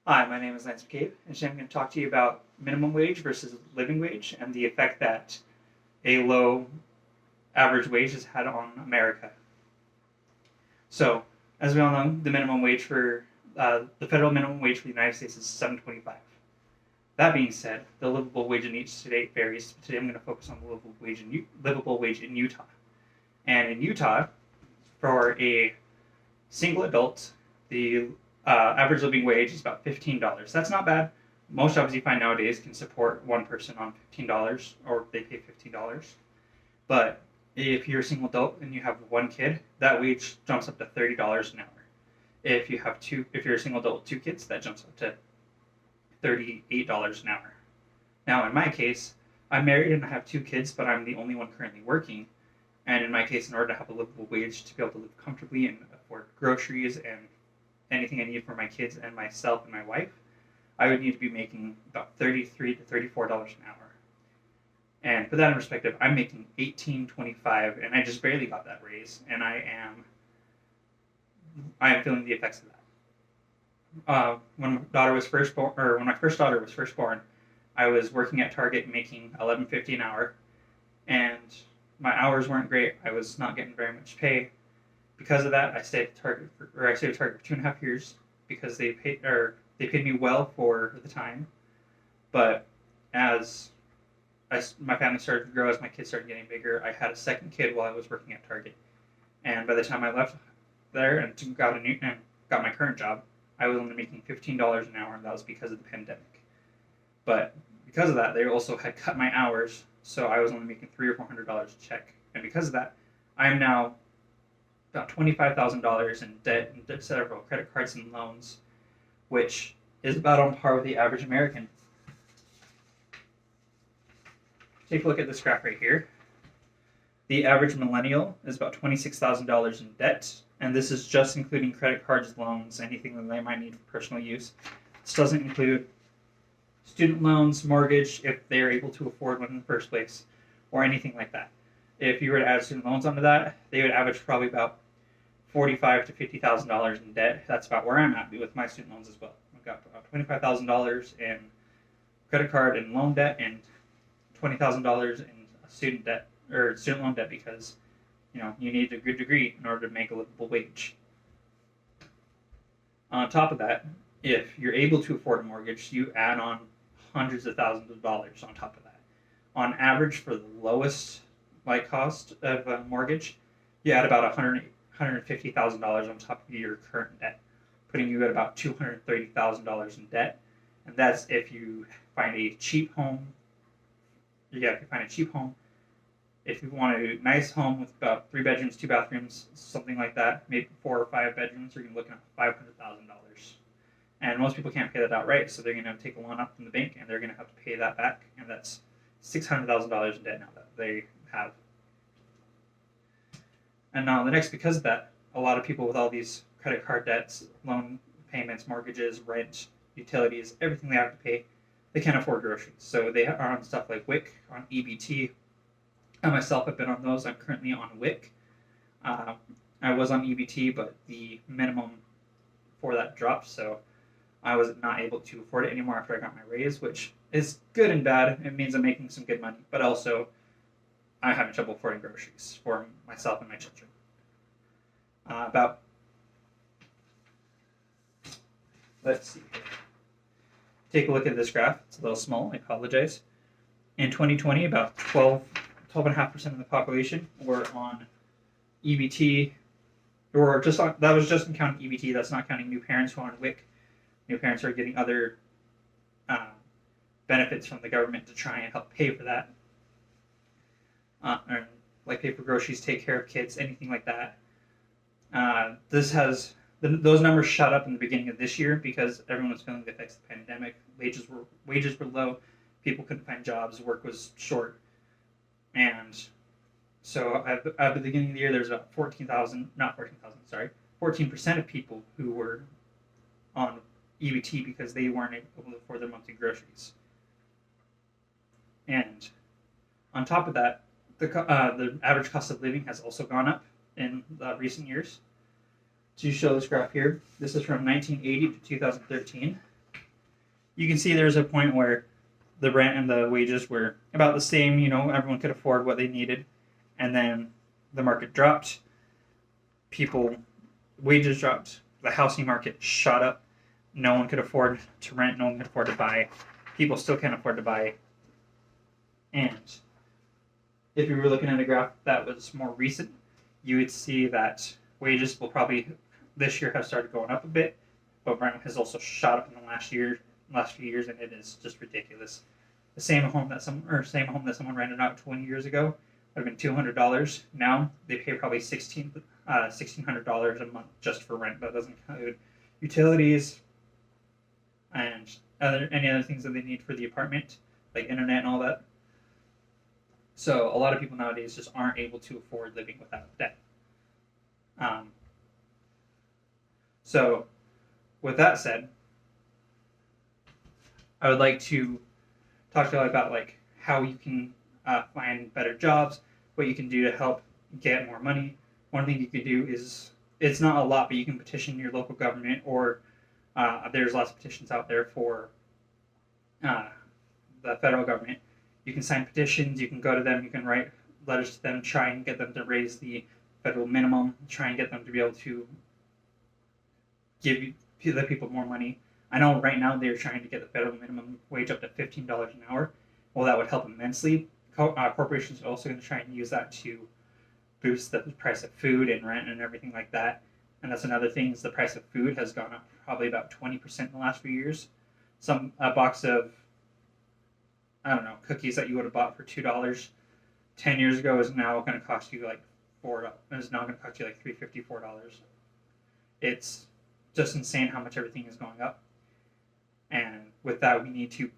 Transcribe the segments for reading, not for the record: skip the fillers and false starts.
Hi, my name is Lance McCabe, and today I'm going to talk to you about minimum wage versus living wage and the effect that a low average wage has had on America. So, as we all know, the federal minimum wage for the United States is $7.25. That being said, the livable wage in each state varies. Today I'm going to focus on the livable wage in Utah. And in Utah, for a single adult, the average living wage is about $15. That's not bad. Most jobs you find nowadays can support one person on $15, or they pay $15. But if you're a single adult and you have one kid, that wage jumps up to $30 an hour. If you're a single adult with two kids, that jumps up to $38 an hour. Now, in my case, I'm married and I have two kids, but I'm the only one currently working. And in my case, in order to have a livable wage to be able to live comfortably and afford groceries and anything I need for my kids and myself and my wife, I would need to be making about $33 to $34 an hour. And put that in perspective, I'm making $18.25, and I just barely got that raise, and I am feeling the effects of that. When my first daughter was first born, I was working at Target making $11.50 an hour, and my hours weren't great. I was not getting very much pay. Because of that, I stayed at Target for 2.5 years because they paid me well for the time. But as my family started to grow, as my kids started getting bigger, I had a second kid while I was working at Target. And by the time I left there and got my current job, I was only making $15 an hour, and that was because of the pandemic. But because of that, they also had cut my hours, so I was only making $300 or $400 a check. And because of that, I am now about $25,000 in debt and several credit cards and loans, which is about on par with the average American. Take a look at this graph right here. The average millennial is about $26,000 in debt, and this is just including credit cards, loans, anything that they might need for personal use. This doesn't include student loans, mortgage, if they're able to afford one in the first place, or anything like that. If you were to add student loans onto that, they would average probably about $45,000 to $50,000 in debt. That's about where I'm at with my student loans as well. I've got about $25,000 in credit card and loan debt, and $20,000 in student debt or student loan debt because you need a good degree in order to make a livable wage. On top of that, if you're able to afford a mortgage, you add on hundreds of thousands of dollars on top of that. On average, for the lowest cost of a mortgage, you add about $150,000 on top of your current debt, putting you at about $230,000 in debt. And that's if you find a cheap home. Yeah, if you find a cheap home. If you want a nice home with about 3 bedrooms, 2 bathrooms, something like that, maybe 4 or 5 bedrooms, you're looking at $500,000. And most people can't pay that outright, so they're going to take a loan up from the bank, and they're going to have to pay that back, and that's $600,000 in debt now that they have. And now because of that, a lot of people with all these credit card debts, loan payments, mortgages, rent, utilities, everything they have to pay, they can't afford groceries. So they are on stuff like WIC, on EBT. I myself have been on those. I'm currently on WIC. I was on EBT, but the minimum for that dropped, so I was not able to afford it anymore after I got my raise, which is good and bad. It means I'm making some good money, but also I'm having trouble affording groceries for myself and my children. Let's see. Take a look at this graph. It's a little small. I apologize. In 2020, about 12.5% of the population were on EBT, or that was just counting EBT. That's not counting new parents who are on WIC. New parents are getting other benefits from the government to try and help pay for that, like pay for groceries, take care of kids, anything like that. Those numbers shot up in the beginning of this year because everyone was feeling the effects of the pandemic. Wages were low, people couldn't find jobs, work was short, and so at the beginning of the year, there was about 14% of people who were on EBT because they weren't able to afford their monthly groceries. And on top of that, the average cost of living has also gone up in recent years. To show this graph here, this is from 1980 to 2013. you can see there's a point where the rent and the wages were about the same. Everyone could afford what they needed, and then the market dropped. Wages dropped. The housing market shot up. No one could afford to rent. No one could afford to buy. People still can't afford to buy. And if you were looking at a graph that was more recent, you would see that wages will probably this year have started going up a bit, but rent has also shot up in the last few years, and it is just ridiculous. The same home that someone rented out 20 years ago would have been $200. Now they pay probably $1,600 a month just for rent. That doesn't include utilities and any other things that they need for the apartment, like internet and all that. So a lot of people nowadays just aren't able to afford living without debt. So with that said, I would like to talk to you about how you can find better jobs, what you can do to help get more money. One thing you could do is, it's not a lot, but you can petition your local government, or there's lots of petitions out there for the federal government. You can sign petitions, you can go to them, you can write letters to them, try and get them to raise the federal minimum, try and get them to be able to give the people more money. I know right now they're trying to get the federal minimum wage up to $15 an hour. Well, that would help immensely. Corporations are also going to try and use that to boost the price of food and rent and everything like that. And that's another thing, is the price of food has gone up probably about 20% in the last few years. A box of, cookies that you would have bought for $2 10 years ago is now going to cost you like $4. Is now going to cost you like $3.50, $4. It's just insane how much everything is going up. And with that, we need to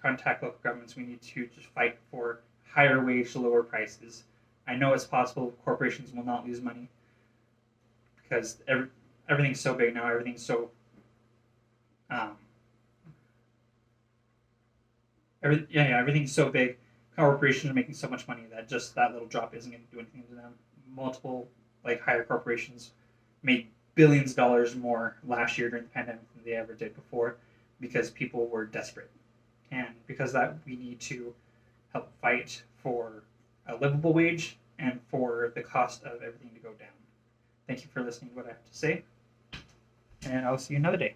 contact local governments. We need to just fight for higher wage, lower prices. I know it's possible. Corporations will not lose money because everything's so big now. Everything's so everything's so big. Corporations are making so much money that just that little drop isn't going to do anything to them. Multiple higher corporations made billions of dollars more last year during the pandemic than they ever did before, because people were desperate. And because of that, we need to help fight for a livable wage and for the cost of everything to go down. Thank you for listening to what I have to say, and I'll see you another day.